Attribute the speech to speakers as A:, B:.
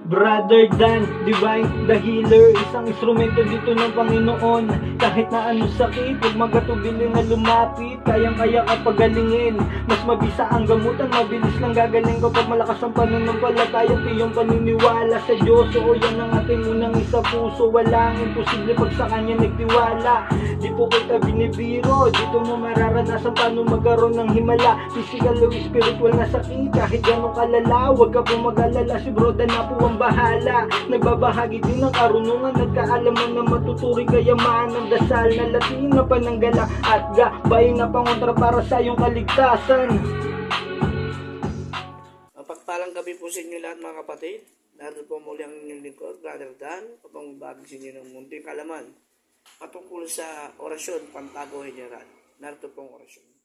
A: Brother Dan, Divine, the Healer, isang instrumento dito ng Panginoon. Kahit na anong sakit, huwag magatubili na lumapit. Kayang-kaya ka pagalingin, mas mabisa ang gamutan, mabilis lang gagaling kapag malakas ang pananampalataya. Tiyong paniniwala sa Diyos, oo yan ang ating unang isa puso. Walang imposible pag sa Kanya nagtiwala. Di po kita binibiro, dito mo mararanasan paano magkaroon ng himala. Physical o spiritual na sakit, kahit ganong kalala, huwag ka pong mag-alala, si Bro Dan na po ang bahala. Nagbabahagi din ng karunungan, nagkaalaman na matuturing kayaman ng dasal na Latin na pananggala at gabay na pangontra para sa iyong kaligtasan.
B: Pagpalang gabi po sa inyo lahat mga kapatid. Narito po muli ang inyong lingkod, Brother Dan, upang magbagi sa inyo ng munting kalaman patungkol sa orasyon Pantago General. Narito po ang orasyon.